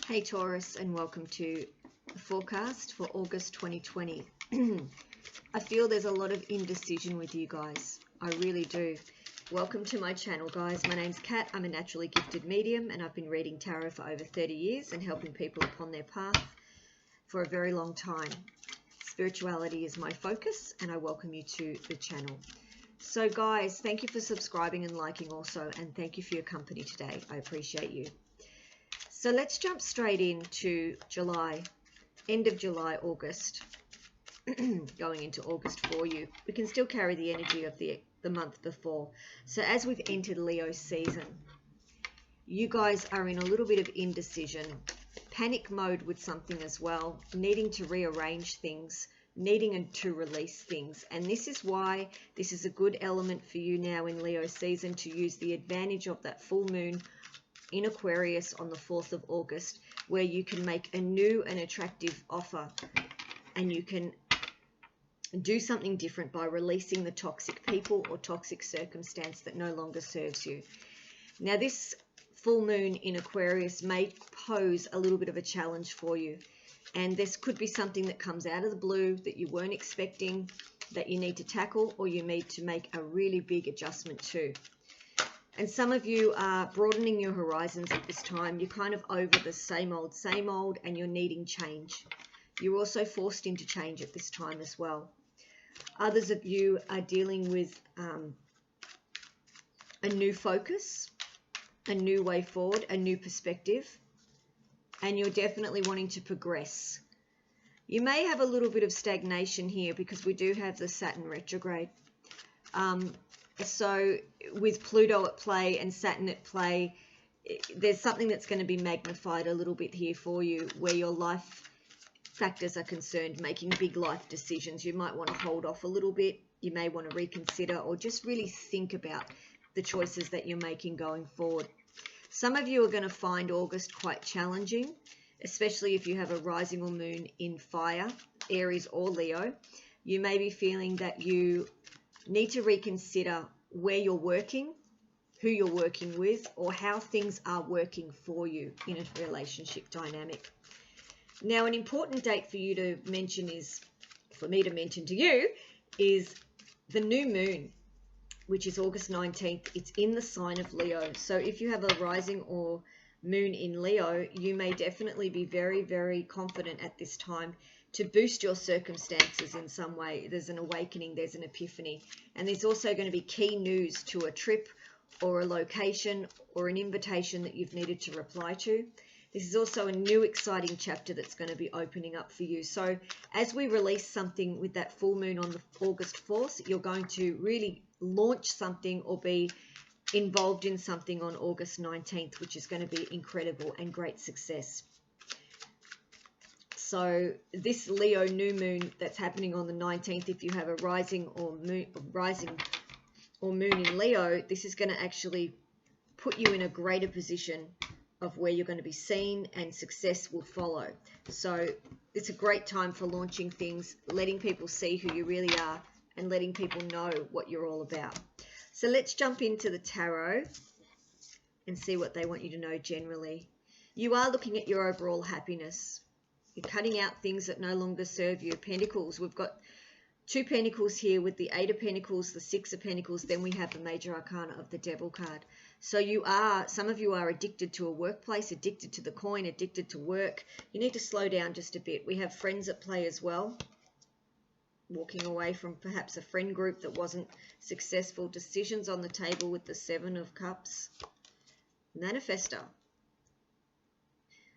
Hey Taurus, and welcome to the forecast for August 2020. I feel there's a lot of indecision with you guys. I really do. Welcome to my channel, guys. My name's Kat. I'm a naturally gifted medium, and I've been reading tarot for over 30 years and helping people upon their path for a very long time. Spirituality is my focus, and I welcome you to the channel. So guys, thank you for subscribing and liking also, and thank you for your company today. I appreciate you. So let's jump straight into July, end of July, August, going into August for you. We can still carry the energy of the month before. So as we've entered Leo season, you guys are in a little bit of indecision, panic mode with something as well, needing to rearrange things, needing to release things. And this is why this is a good element for you now in Leo season to use the advantage of that full moon in Aquarius on the 4th of August, where you can make a new and attractive offer and you can do something different by releasing the toxic people or toxic circumstance that no longer serves you. Now, this full moon in Aquarius may pose a little bit of a challenge for you, and this could be something that comes out of the blue that you weren't expecting, that you need to tackle, or you need to make a really big adjustment to. And some of you are broadening your horizons at this time. You're kind of over the same old, and you're needing change. You're also forced into change at this time as well. Others of you are dealing with a new focus, a new way forward, a new perspective, and you're definitely wanting to progress. You may have a little bit of stagnation here because we do have the Saturn retrograde. So with Pluto at play and Saturn at play, there's something that's going to be magnified a little bit here for you where your life factors are concerned, making big life decisions. You might want to hold off a little bit. You may want to reconsider or just really think about the choices that you're making going forward. Some of you are going to find August quite challenging, especially if you have a rising or moon in fire, Aries or Leo. You may be feeling that you need to reconsider where you're working, who you're working with, or how things are working for you in a relationship dynamic. Now, an important date for you to mention is, for me to mention to you, is the new moon, which is August 19th. It's in the sign of Leo. So if you have a rising or moon in Leo, you may definitely be very, very confident at this time to boost your circumstances in some way. There's an awakening, there's an epiphany, and there's also going to be key news to a trip or a location or an invitation that you've needed to reply to. This is also a new exciting chapter that's going to be opening up for you. So as we release something with that full moon on the August 4th, you're going to really launch something or be involved in something on August 19th, which is going to be incredible and great success. So this Leo new moon that's happening on the 19th, if you have a rising or moon in Leo, this is going to actually put you in a greater position of where you're going to be seen and success will follow. So it's a great time for launching things, letting people see who you really are and letting people know what you're all about. So let's jump into the tarot and see what they want you to know generally. You are looking at your overall happiness. You're cutting out things that no longer serve you. Pentacles. We've got 2 Pentacles here with the 8 of Pentacles, the 6 of Pentacles. Then we have the Major Arcana of the Devil card. So some of you are addicted to a workplace, addicted to the coin, addicted to work. You need to slow down just a bit. We have friends at play as well. Walking away from perhaps a friend group that wasn't successful. Decisions on the table with the 7 of Cups. Manifestor.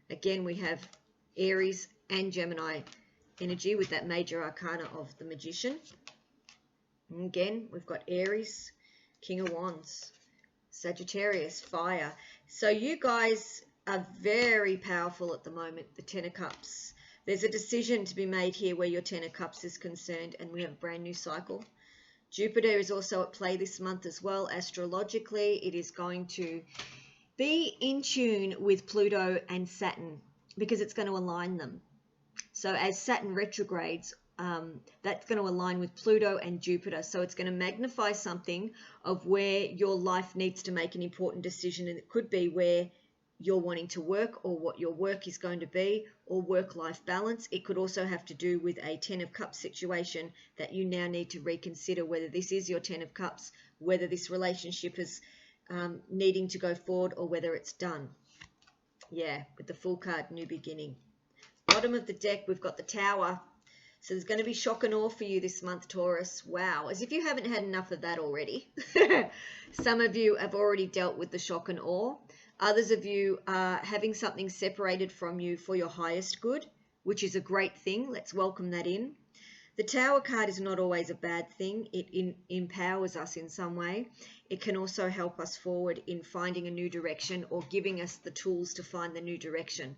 Again, we have Aries and Gemini energy with that Major Arcana of the Magician. And again, we've got Aries, King of Wands, Sagittarius, Fire. So you guys are very powerful at the moment, the 10 of Cups. There's a decision to be made here where your 10 of Cups is concerned, and we have a brand new cycle. Jupiter is also at play this month as well. Astrologically, it is going to be in tune with Pluto and Saturn, because it's going to align them. So as Saturn retrogrades, that's going to align with Pluto and Jupiter. So it's going to magnify something of where your life needs to make an important decision. And it could be where you're wanting to work or what your work is going to be, or work-life balance. It could also have to do with a 10 of Cups situation that you now need to reconsider whether this is your 10 of Cups, whether this relationship is needing to go forward, or whether it's done. Yeah, with the Fool card, new beginning. Bottom of the deck, we've got the Tower. So there's going to be shock and awe for you this month, Taurus. Wow, as if you haven't had enough of that already. Some of you have already dealt with the shock and awe. Others of you are having something separated from you for your highest good, which is a great thing. Let's welcome that in. The Tower card is not always a bad thing. It empowers us in some way. It can also help us forward in finding a new direction, or giving us the tools to find the new direction.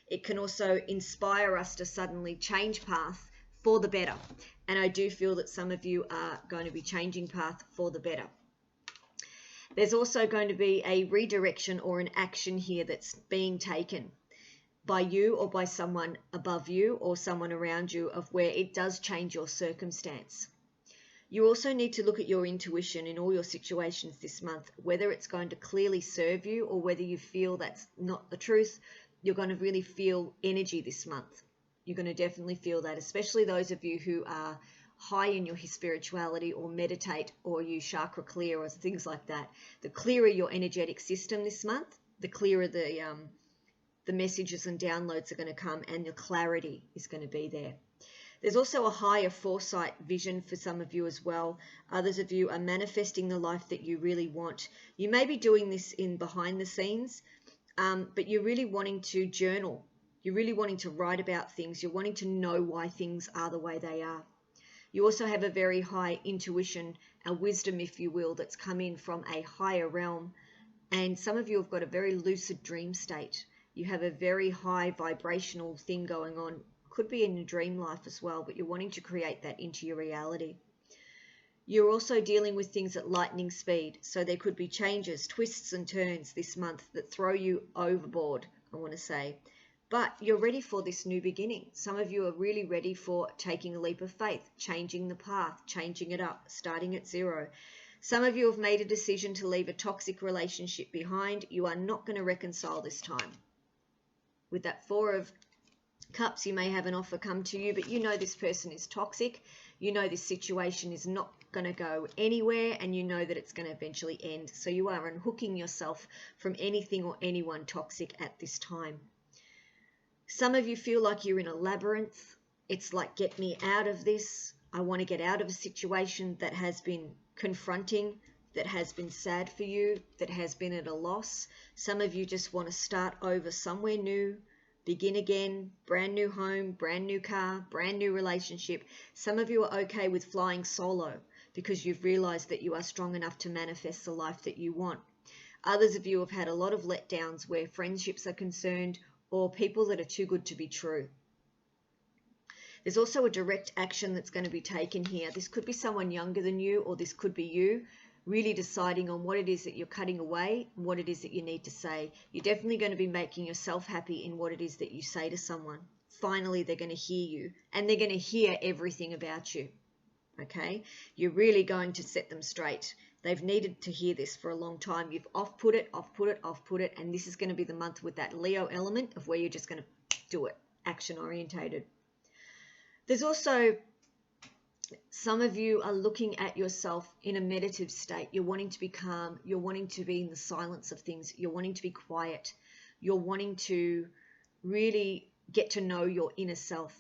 It can also inspire us to suddenly change path for the better. And I do feel that some of you are going to be changing path for the better. There's also going to be a redirection or an action here that's being taken by you or by someone above you or someone around you, of where it does change your circumstance. You also need to look at your intuition in all your situations this month, whether it's going to clearly serve you or whether you feel that's not the truth. You're going to really feel energy this month. You're going to definitely feel that, especially those of you who are high in your spirituality or meditate or use chakra clear or things like that. The clearer your energetic system this month, the clearer the messages and downloads are going to come, and your clarity is going to be there. There's also a higher foresight vision for some of you as well. Others of you are manifesting the life that you really want. You may be doing this in behind the scenes, but you're really wanting to journal. You're really wanting to write about things. You're wanting to know why things are the way they are. You also have a very high intuition, a wisdom, if you will, that's come in from a higher realm. And some of you have got a very lucid dream state. You have a very high vibrational thing going on. Could be in your dream life as well, but you're wanting to create that into your reality. You're also dealing with things at lightning speed. So there could be changes, twists and turns this month that throw you overboard, I want to say. But you're ready for this new beginning. Some of you are really ready for taking a leap of faith, changing the path, changing it up, starting at zero. Some of you have made a decision to leave a toxic relationship behind. You are not going to reconcile this time. With that Four of Cups, you may have an offer come to you, but you know this person is toxic. You know this situation is not going to go anywhere, and you know that it's going to eventually end. So you are unhooking yourself from anything or anyone toxic at this time. Some of you feel like you're in a labyrinth. It's like, get me out of this. I want to get out of a situation that has been confronting, that has been sad for you, that has been at a loss. Some of you just want to start over somewhere new, begin again, brand new home, brand new car, brand new relationship. Some of you are okay with flying solo because you've realized that you are strong enough to manifest the life that you want. Others of you have had a lot of letdowns where friendships are concerned, or people that are too good to be true. There's also a direct action that's going to be taken here. This could be someone younger than you, or this could be you really deciding on what it is that you're cutting away and what it is that you need to say. You're definitely going to be making yourself happy in what it is that you say to someone. Finally, they're going to hear you, and they're going to hear everything about you. Okay? You're really going to set them straight. They've needed to hear this for a long time. You've off-put it, and this is going to be the month with that Leo element of where you're just going to do it, action-orientated. There's also, some of you are looking at yourself in a meditative state. You're wanting to be calm. You're wanting to be in the silence of things. You're wanting to be quiet. You're wanting to really get to know your inner self.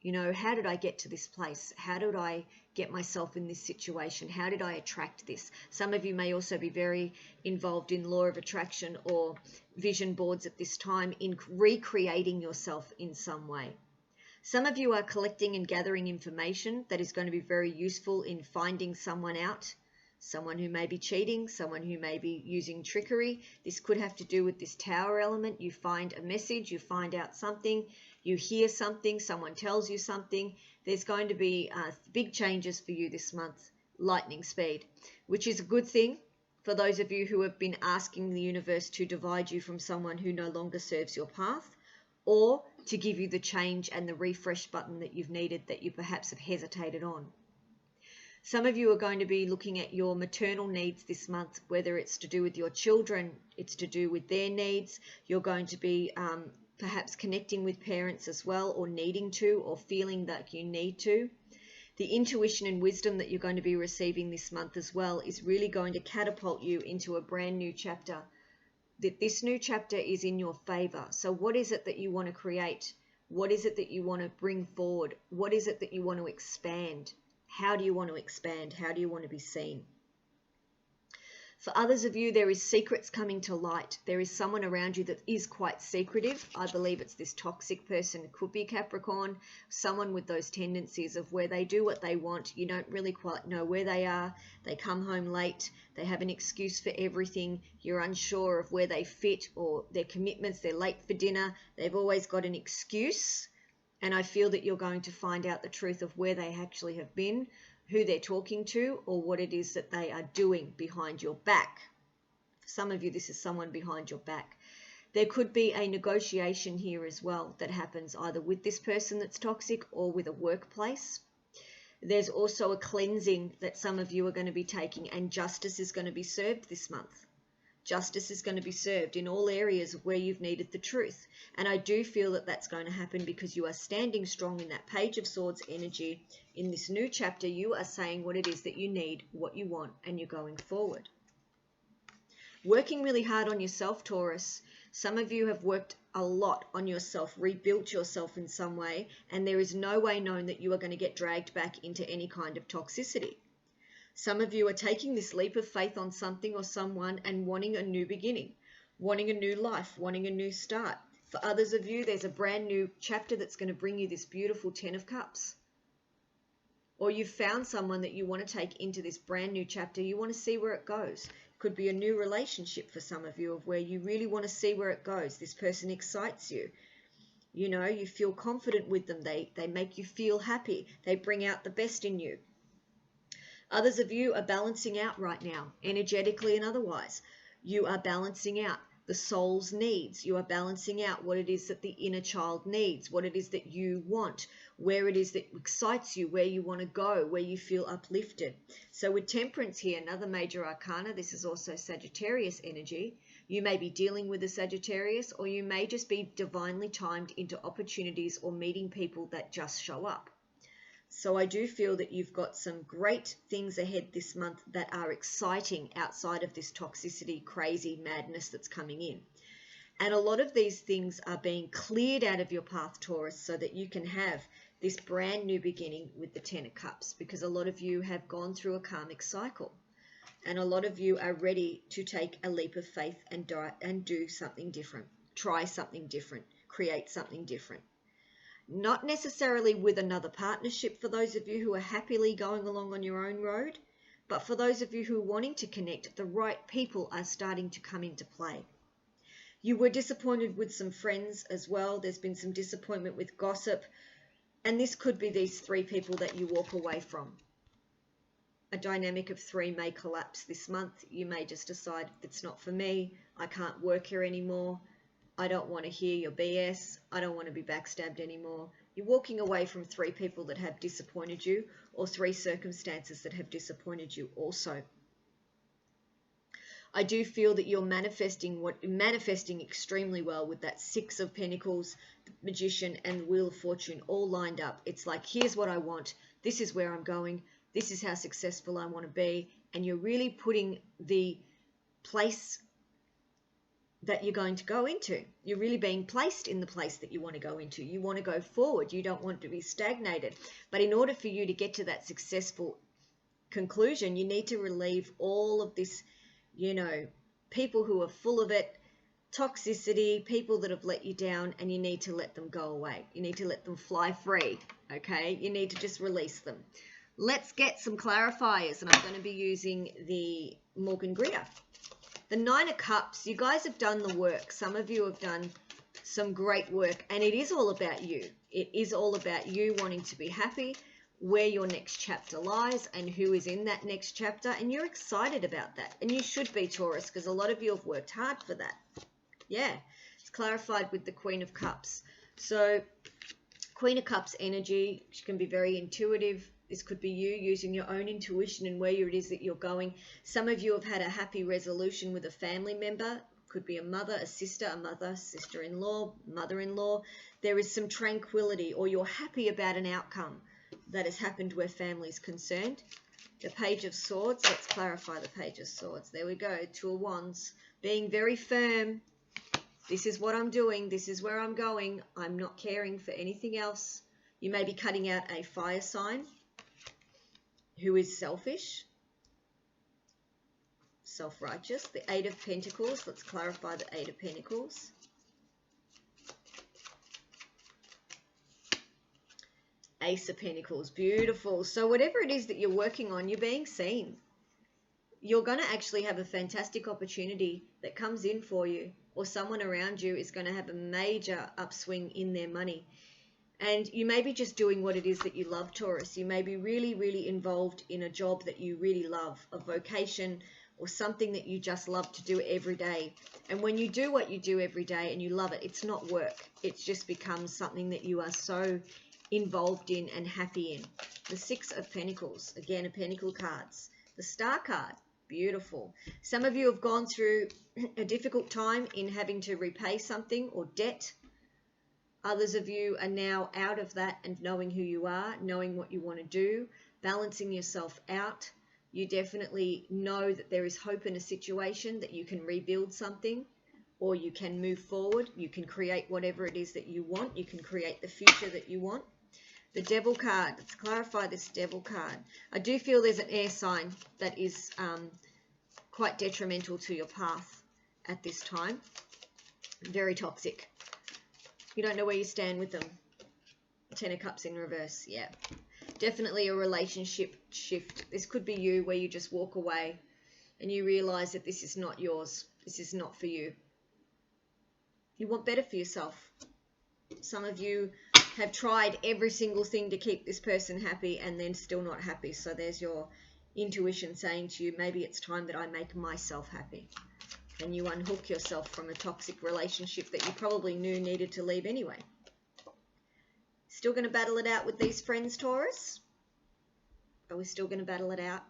You know, how did I get to this place? How did I get myself in this situation? How did I attract this? Some of you may also be very involved in law of attraction or vision boards at this time, in recreating yourself in some way. Some of you are collecting and gathering information that is going to be very useful in finding someone out, someone who may be cheating, someone who may be using trickery. This could have to do with this Tower element. You find a message, you find out something, you hear something, someone tells you something. There's going to be big changes for you this month, lightning speed, which is a good thing for those of you who have been asking the universe to divide you from someone who no longer serves your path, or to give you the change and the refresh button that you've needed, that you perhaps have hesitated on. Some of you are going to be looking at your maternal needs this month, whether it's to do with your children, it's to do with their needs. You're going to be perhaps connecting with parents as well, or needing to, or feeling that you need to. The intuition and wisdom that you're going to be receiving this month as well is really going to catapult you into a brand new chapter. This new chapter is in your favor. So what is it that you want to create? What is it that you want to bring forward? What is it that you want to expand? How do you want to expand? How do you want to be seen? For others of you, there is secrets coming to light. There is someone around you that is quite secretive. I believe it's this toxic person. It could be Capricorn, someone with those tendencies of where they do what they want. You don't really quite know where they are. They come home late. They have an excuse for everything. You're unsure of where they fit or their commitments. They're late for dinner. They've always got an excuse. And I feel that you're going to find out the truth of where they actually have been, who they're talking to, or what it is that they are doing behind your back. For some of you, this is someone behind your back. There could be a negotiation here as well that happens either with this person that's toxic or with a workplace. There's also a cleansing that some of you are going to be taking, and justice is going to be served this month. Justice is going to be served in all areas where you've needed the truth. And I do feel that that's going to happen because you are standing strong in that Page of Swords energy. In this new chapter, you are saying what it is that you need, what you want, and you're going forward. Working really hard on yourself, Taurus. Some of you have worked a lot on yourself, rebuilt yourself in some way, and there is no way known that you are going to get dragged back into any kind of toxicity. Some of you are taking this leap of faith on something or someone and wanting a new beginning, wanting a new life, wanting a new start. For others of you, there's a brand new chapter that's going to bring you this beautiful 10 of Cups. Or you've found someone that you want to take into this brand new chapter. You want to see where it goes. It could be a new relationship for some of you, of where you really want to see where it goes. This person excites you. You know, you feel confident with them. They make you feel happy. They bring out the best in you. Others of you are balancing out right now, energetically and otherwise. You are balancing out the soul's needs. You are balancing out what it is that the inner child needs, what it is that you want, where it is that excites you, where you want to go, where you feel uplifted. So with Temperance here, another major arcana, this is also Sagittarius energy. You may be dealing with a Sagittarius, or you may just be divinely timed into opportunities or meeting people that just show up. So I do feel that you've got some great things ahead this month that are exciting outside of this toxicity, crazy madness that's coming in. And a lot of these things are being cleared out of your path, Taurus, so that you can have this brand new beginning with the 10 of Cups, because a lot of you have gone through a karmic cycle. And a lot of you are ready to take a leap of faith and do something different, try something different, create something different. Not necessarily with another partnership for those of you who are happily going along on your own road, but for those of you who are wanting to connect, the right people are starting to come into play. You were disappointed with some friends as well. There's been some disappointment with gossip, and this could be these 3 people that you walk away from. A dynamic of 3 may collapse this month. You may just decide it's not for me. I can't work here anymore. I don't want to hear your BS. I don't want to be backstabbed anymore. You're walking away from 3 people that have disappointed you, or 3 circumstances that have disappointed you also. I do feel that you're manifesting extremely well with that 6 of Pentacles, the Magician, and the Wheel of Fortune all lined up. It's like, here's what I want. This is where I'm going. This is how successful I want to be. And you're really putting the place that you're going to go into. You're really being placed in the place that you want to go into. You want to go forward. You don't want to be stagnated. But in order for you to get to that successful conclusion, you need to relieve all of this, you know, people who are full of it, toxicity, people that have let you down, and you need to let them go away. You need to let them fly free, okay? You need to just release them. Let's get some clarifiers, and I'm going to be using the Morgan Greer. The 9 of Cups, you guys have done the work. Some of you have done some great work, and it is all about you. It is all about you wanting to be happy, where your next chapter lies, and who is in that next chapter, and you're excited about that. And you should be, Taurus, because a lot of you have worked hard for that. Yeah, it's clarified with the Queen of Cups. So Queen of Cups energy, she can be very intuitive, This could be you using your own intuition and where it is that you're going. Some of you have had a happy resolution with a family member. Could be a mother, a mother, sister-in-law, mother-in-law. There is some tranquility, or you're happy about an outcome that has happened where family is concerned. The Page of Swords. Let's clarify the Page of Swords. There we go. Two of Wands. Being very firm. This is what I'm doing. This is where I'm going. I'm not caring for anything else. You may be cutting out a fire sign who is selfish, self-righteous. The Eight of Pentacles. Let's clarify the Eight of Pentacles. Ace of Pentacles. Beautiful. So whatever it is that you're working on, you're being seen. You're going to actually have a fantastic opportunity that comes in for you, or someone around you is going to have a major upswing in their money. And you may be just doing what it is that you love, Taurus. You may be really, really involved in a job that you really love, a vocation, or something that you just love to do every day. And when you do what you do every day and you love it, it's not work. It just becomes something that you are so involved in and happy in. The Six of Pentacles. Again, a Pentacle cards. The Star card. Beautiful. Some of you have gone through a difficult time in having to repay something or debt. Others of you are now out of that and knowing who you are, knowing what you want to do, balancing yourself out. You definitely know that there is hope in a situation, that you can rebuild something, or you can move forward. You can create whatever it is that you want. You can create the future that you want. The Devil card. Let's clarify this Devil card. I do feel there's an air sign that is quite detrimental to your path at this time. Very toxic. You don't know where you stand with them. Ten of Cups in reverse. Yeah. Definitely a relationship shift. This could be you, where you just walk away and you realize that this is not yours. This is not for you. You want better for yourself. Some of you have tried every single thing to keep this person happy and then still not happy. So there's your intuition saying to you, maybe it's time that I make myself happy. And you unhook yourself from a toxic relationship that you probably knew needed to leave anyway. Still going to battle it out with these friends, Taurus? Are we still going to battle it out?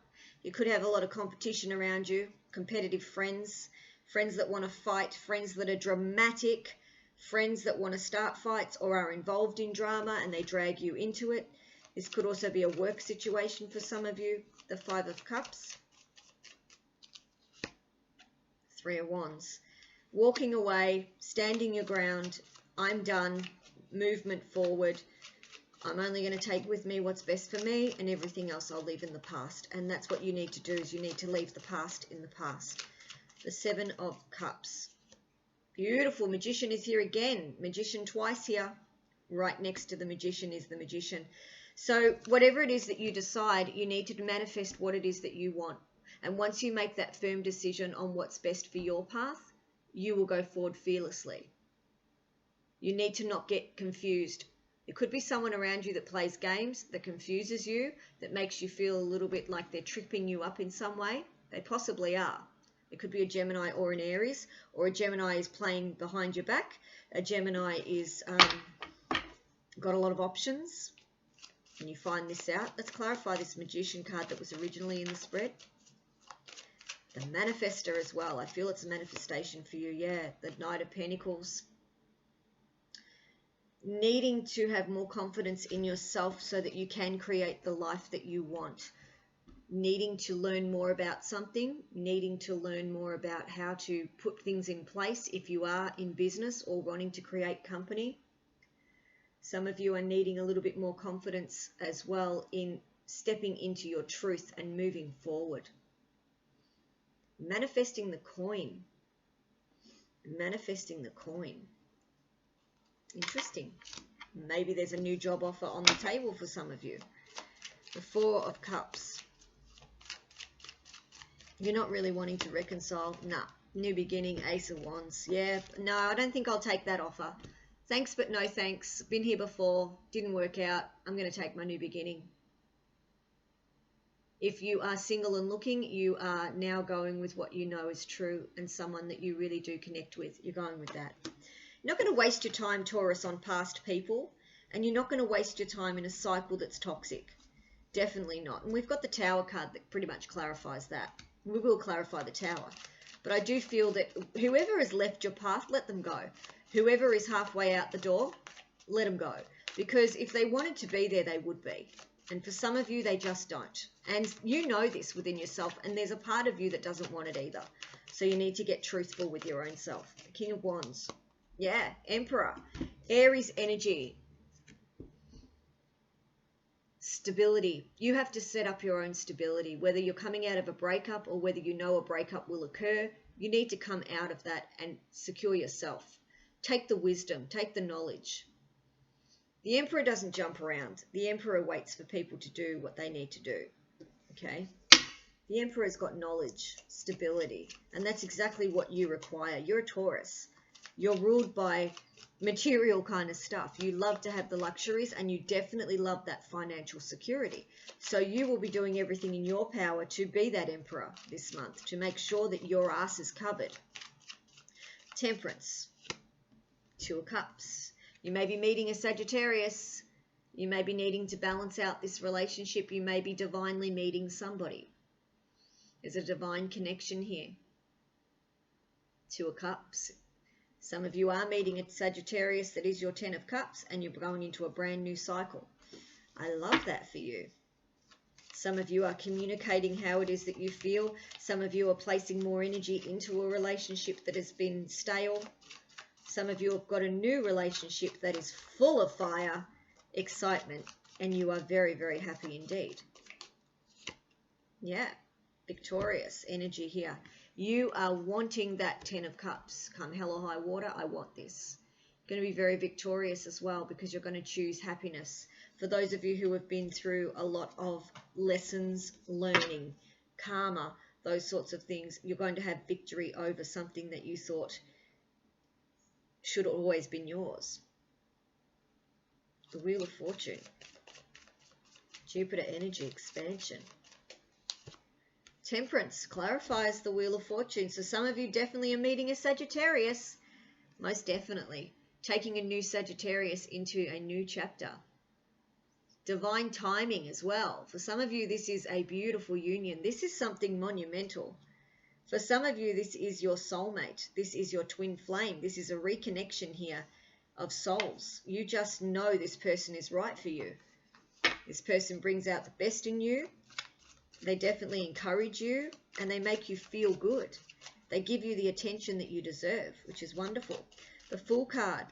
You could have a lot of competition around you, competitive friends, friends that want to fight, friends that are dramatic, friends that want to start fights or are involved in drama and they drag you into it. This could also be a work situation for some of you. The Five of Cups. Three of Wands. Walking away, standing your ground. I'm done. Movement forward. I'm only going to take with me what's best for me, and everything else I'll leave in the past. And that's what you need to do, is you need to leave the past in the past. The Seven of Cups. Beautiful. Magician is here again. Magician twice here. Right next to the Magician is the Magician. So whatever it is that you decide, you need to manifest what it is that you want. And once you make that firm decision on what's best for your path, you will go forward fearlessly. You need to not get confused. It could be someone around you that plays games, that confuses you, that makes you feel a little bit like they're tripping you up in some way. They possibly are. It could be a Gemini or an Aries, or a Gemini is playing behind your back. A Gemini is got a lot of options, and you find this out. Let's clarify this Magician card that was originally in the spread. The Manifester as well. I feel it's a manifestation for you. Yeah, the Knight of Pentacles. Needing to have more confidence in yourself so that you can create the life that you want. Needing to learn more about something. Needing to learn more about how to put things in place if you are in business or wanting to create company. Some of you are needing a little bit more confidence as well in stepping into your truth and moving forward. Manifesting the coin. Manifesting the coin. Interesting. Maybe there's a new job offer on the table for some of you. The Four of Cups. You're not really wanting to reconcile. Nah. New beginning. Ace of Wands. Yeah. No, I don't think I'll take that offer. Thanks, but no thanks. Been here before. Didn't work out. I'm going to take my new beginning. If you are single and looking, you are now going with what you know is true and someone that you really do connect with. You're going with that. You're not going to waste your time, Taurus, on past people, and you're not going to waste your time in a cycle that's toxic. Definitely not. And we've got the Tower card that pretty much clarifies that. We will clarify the Tower. But I do feel that whoever has left your path, let them go. Whoever is halfway out the door, let them go. Because if they wanted to be there, they would be. And for some of you, they just don't. And you know this within yourself. And there's a part of you that doesn't want it either. So you need to get truthful with your own self. The King of Wands. Yeah, Emperor. Aries energy. Stability. You have to set up your own stability. Whether you're coming out of a breakup or whether you know a breakup will occur, you need to come out of that and secure yourself. Take the wisdom. Take the knowledge. The Emperor doesn't jump around. The Emperor waits for people to do what they need to do. Okay? The Emperor's got knowledge, stability, and that's exactly what you require. You're a Taurus. You're ruled by material kind of stuff. You love to have the luxuries, and you definitely love that financial security. So you will be doing everything in your power to be that Emperor this month, to make sure that your ass is covered. Temperance. Two of Cups. You may be meeting a Sagittarius. You may be needing to balance out this relationship. You may be divinely meeting somebody. There's a divine connection here. Two of Cups. Some of you are meeting a Sagittarius that is your 10 of Cups, and you're going into a brand new cycle. I love that for you. Some of you are communicating how it is that you feel. Some of you are placing more energy into a relationship that has been stale. Some of you have got a new relationship that is full of fire, excitement, and you are very, very happy indeed. Yeah, victorious energy here. You are wanting that 10 of Cups. Come hell or high water, I want this. You're going to be very victorious as well because you're going to choose happiness. For those of you who have been through a lot of lessons, learning, karma, those sorts of things, you're going to have victory over something that you thought should have always been yours. The Wheel of Fortune. Jupiter energy expansion. Temperance clarifies the Wheel of Fortune. So some of you definitely are meeting a Sagittarius. Most definitely. Taking a new Sagittarius into a new chapter. Divine timing as well. For some of you, this is a beautiful union. This is something monumental. For some of you, this is your soulmate. This is your twin flame. This is a reconnection here of souls. You just know this person is right for you. This person brings out the best in you. They definitely encourage you, and they make you feel good. They give you the attention that you deserve, which is wonderful. The Fool card.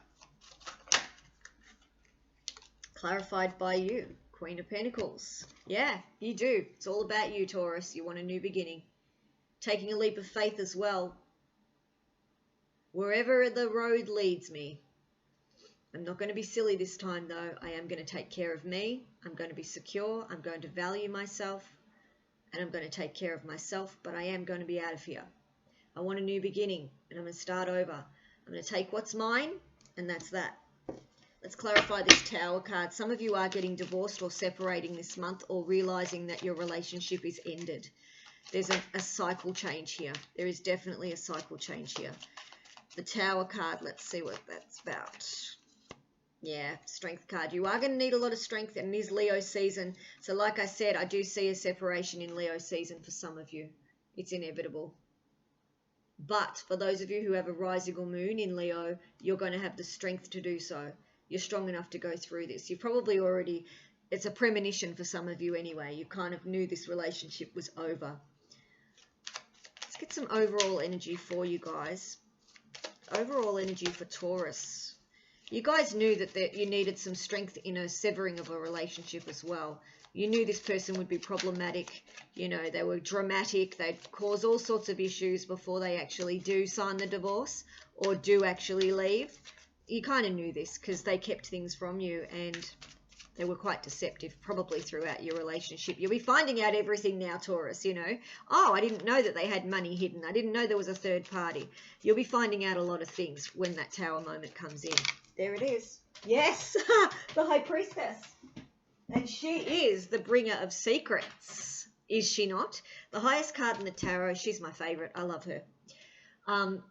Clarified by you. Queen of Pentacles. Yeah, you do. It's all about you, Taurus. You want a new beginning. Taking a leap of faith as well. Wherever the road leads me. I'm not going to be silly this time, though. I am going to take care of me. I'm going to be secure. I'm going to value myself. And I'm going to take care of myself. But I am going to be out of here. I want a new beginning. And I'm going to start over. I'm going to take what's mine. And that's that. Let's clarify this Tower card. Some of you are getting divorced or separating this month, or realizing that your relationship is ended. There's a cycle change here. There is definitely a cycle change here. The Tower card, let's see what that's about. Yeah, Strength card. You are going to need a lot of strength, and it is Leo season. So like I said, I do see a separation in Leo season for some of you. It's inevitable. But for those of you who have a rising or moon in Leo, you're going to have the strength to do so. You're strong enough to go through this. You probably already, it's a premonition for some of you anyway. You kind of knew this relationship was over. Let's get some overall energy for you guys. Overall energy for Taurus. You guys knew that you needed some strength in a severing of a relationship as well. You knew this person would be problematic. You know, they were dramatic. They'd cause all sorts of issues before they actually do sign the divorce or do actually leave. You kind of knew this because they kept things from you, and they were quite deceptive probably throughout your relationship. You'll be finding out everything now, Taurus, you know. Oh, I didn't know that they had money hidden. I didn't know there was a third party. You'll be finding out a lot of things when that Tower moment comes in. There it is. Yes, the High Priestess. And she is the bringer of secrets, is she not? The highest card in the tarot. She's my favorite. I love her.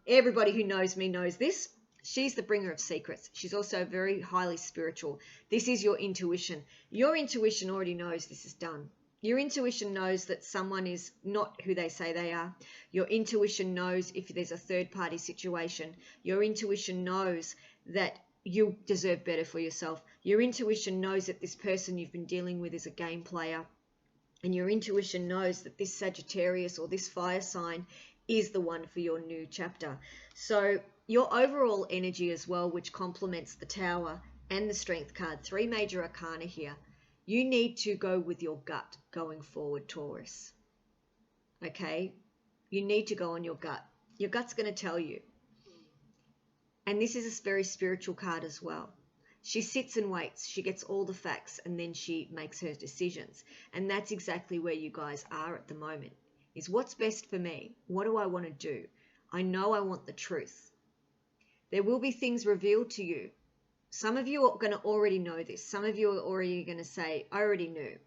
Everybody who knows me knows this. She's the bringer of secrets. She's also very highly spiritual. This is your intuition. Your intuition already knows this is done. Your intuition knows that someone is not who they say they are. Your intuition knows if there's a third-party situation. Your intuition knows that you deserve better for yourself. Your intuition knows that this person you've been dealing with is a game player. And your intuition knows that this Sagittarius or this fire sign is the one for your new chapter. So your overall energy as well, which complements the Tower and the Strength card, 3 major arcana here. You need to go with your gut going forward, Taurus. Okay? You need to go on your gut. Your gut's going to tell you. And this is a very spiritual card as well. She sits and waits. She gets all the facts and then she makes her decisions. And that's exactly where you guys are at the moment. Is what's best for me? What do I want to do? I know I want the truth. There will be things revealed to you. Some of you are going to already know this. Some of you are already going to say, I already knew.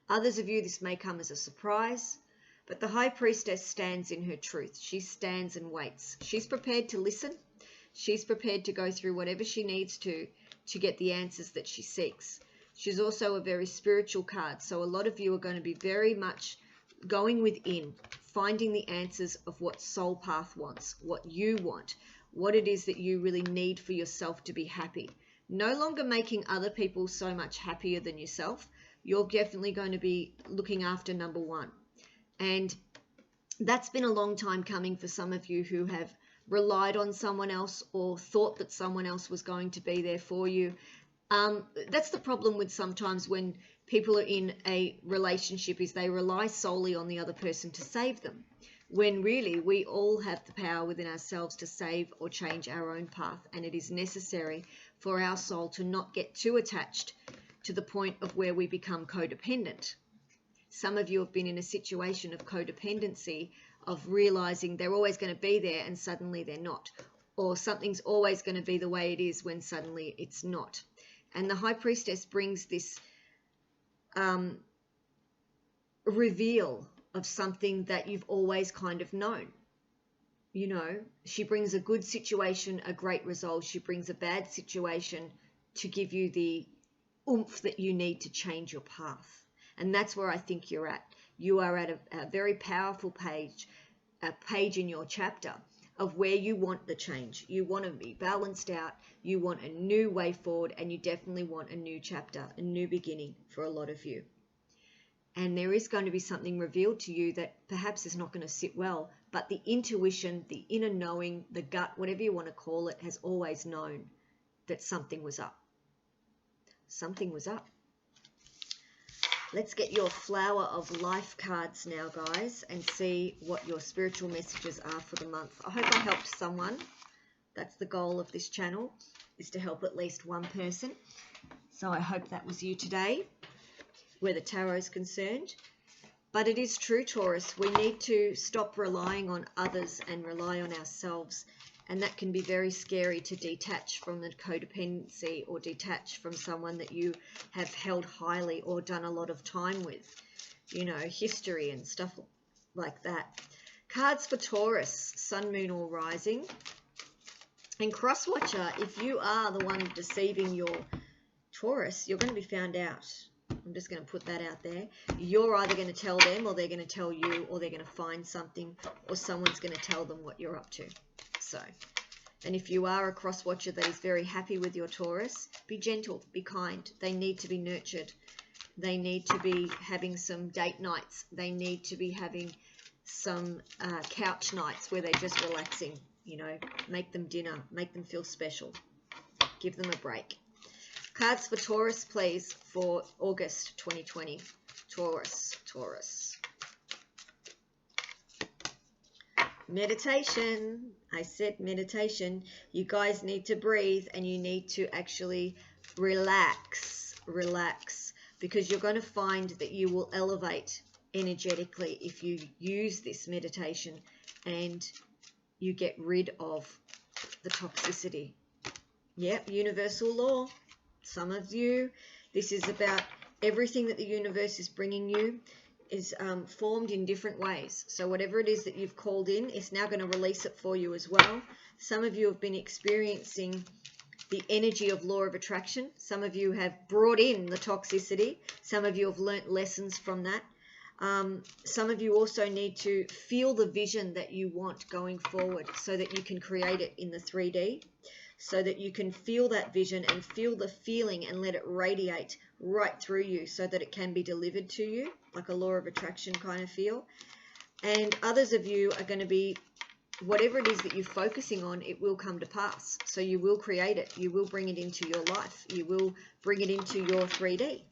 Others of you, this may come as a surprise. But the High Priestess stands in her truth. She stands and waits. She's prepared to listen. She's prepared to go through whatever she needs to get the answers that she seeks. She's also a very spiritual card. So a lot of you are going to be very much going within, finding the answers of what Soul Path wants, what you want, what it is that you really need for yourself to be happy. No longer making other people so much happier than yourself. You're definitely going to be looking after number one. And that's been a long time coming for some of you who have relied on someone else or thought that someone else was going to be there for you. That's the problem with sometimes when people are in a relationship, is they rely solely on the other person to save them. When really we all have the power within ourselves to save or change our own path. And it is necessary for our soul to not get too attached to the point of where we become codependent. Some of you have been in a situation of codependency, of realizing they're always going to be there and suddenly they're not. Or something's always going to be the way it is when suddenly it's not. And the High Priestess brings this reveal of something that you've always kind of known. You know, she brings a good situation, a great result. She brings a bad situation to give you the oomph that you need to change your path. And that's where I think you're at. You are at a very powerful page, a page in your chapter of where you want the change. You want to be balanced out. You want a new way forward, and you definitely want a new chapter, a new beginning for a lot of you. And there is going to be something revealed to you that perhaps is not going to sit well, but the intuition, the inner knowing, the gut, whatever you want to call it, has always known that something was up. Something was up. Let's get your Flower of Life cards now, guys, and see what your spiritual messages are for the month. I hope I helped someone. That's the goal of this channel, is to help at least one person. So I hope that was you today, where the tarot is concerned. But it is true, Taurus, we need to stop relying on others and rely on ourselves. And that can be very scary, to detach from the codependency or detach from someone that you have held highly or done a lot of time with, you know, history and stuff like that. Cards for Taurus, Sun, Moon or Rising. And Crosswatcher, if you are the one deceiving your Taurus, you're going to be found out. I'm just going to put that out there. You're either going to tell them, or they're going to tell you, or they're going to find something, or someone's going to tell them what you're up to. So, and if you are a cross watcher that is very happy with your Taurus, be gentle, be kind. They need to be nurtured. They need to be having some date nights. They need to be having some couch nights where they're just relaxing, you know, make them dinner, make them feel special, give them a break. Cards for Taurus, please, for August 2020. Taurus. Meditation. I said meditation. You guys need to breathe, and you need to actually relax, because you're going to find that you will elevate energetically if you use this meditation and you get rid of the toxicity. Yep, universal law. Some of you, this is about everything that the universe is bringing you is formed in different ways. So whatever it is that you've called in, it's now going to release it for you as well Some of you have been experiencing the energy of law of attraction. Some of you have brought in the toxicity. Some of you have learnt lessons from that. Some of you also need to feel the vision that you want going forward so that you can create it in the 3D, so that you can feel that vision and feel the feeling and let it radiate right through you so that it can be delivered to you, like a law of attraction kind of feel. And others of you are going to be, whatever it is that you're focusing on, it will come to pass. So you will create it. You will bring it into your life. You will bring it into your 3D,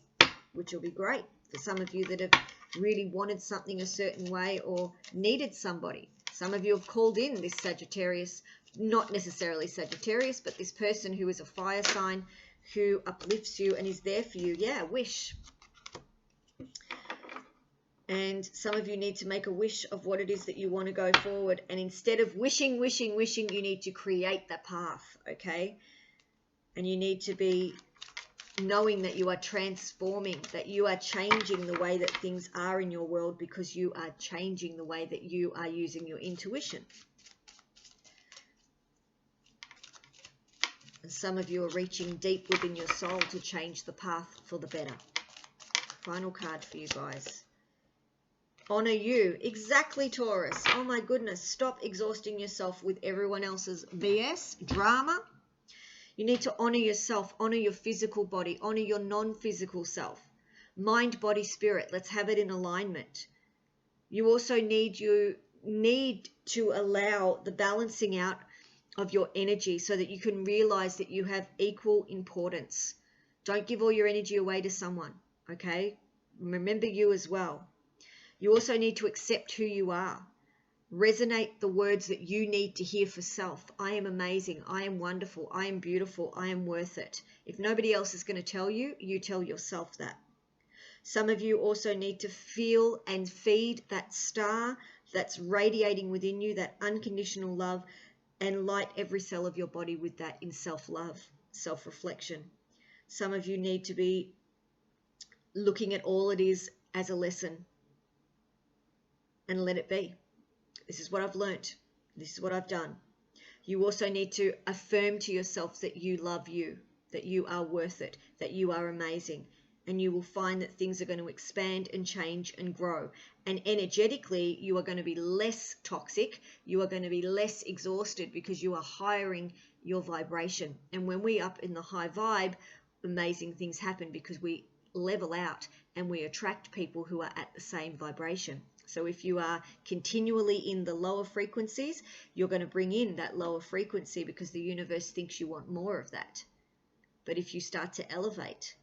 which will be great for some of you that have really wanted something a certain way or needed somebody. Some of you have called in this Sagittarius, not necessarily Sagittarius, but this person who is a fire sign, who uplifts you and is there for you. Yeah, wish. And some of you need to make a wish of what it is that you want to go forward. And instead of wishing, wishing, wishing, you need to create that path, okay? And you need to be knowing that you are transforming, that you are changing the way that things are in your world because you are changing the way that you are using your intuition. And some of you are reaching deep within your soul to change the path for the better. Final card for you guys. Honor you. Exactly, Taurus. Oh my goodness. Stop exhausting yourself with everyone else's BS, drama. You need to honor yourself, honor your physical body, honor your non-physical self. Mind, body, spirit. Let's have it in alignment. You also need to allow the balancing out of your energy so that you can realize that you have equal importance. Don't give all your energy away to someone, okay? Remember you as well. You also need to accept who you are. Resonate the words that you need to hear for self. I am amazing. I am wonderful. I am beautiful. I am worth it. If nobody else is going to tell you, you tell yourself that. Some of you also need to feel and feed that star that's radiating within you, that unconditional love, and light every cell of your body with that in self-love, self-reflection. Some of you need to be looking at all it is as a lesson and let it be. This is what I've learnt. This is what I've done. You also need to affirm to yourself that you love you, that you are worth it, that you are amazing. And you will find that things are going to expand and change and grow. And energetically, you are going to be less toxic. You are going to be less exhausted because you are highering your vibration. And when we up in the high vibe, amazing things happen because we level out and we attract people who are at the same vibration. So if you are continually in the lower frequencies, you're going to bring in that lower frequency because the universe thinks you want more of that. But if you start to elevate,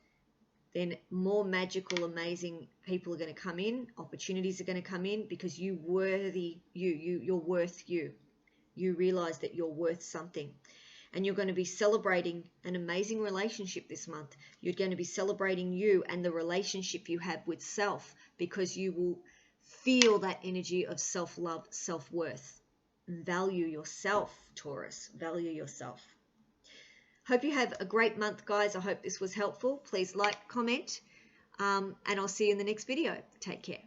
then more magical, amazing people are going to come in, opportunities are going to come in because you're worth you. You realize that you're worth something. And you're going to be celebrating an amazing relationship this month. You're going to be celebrating you and the relationship you have with self because you will feel that energy of self-love, self-worth. Value yourself, Taurus. Value yourself. Hope you have a great month, guys. I hope this was helpful. Please like, comment, and I'll see you in the next video. Take care.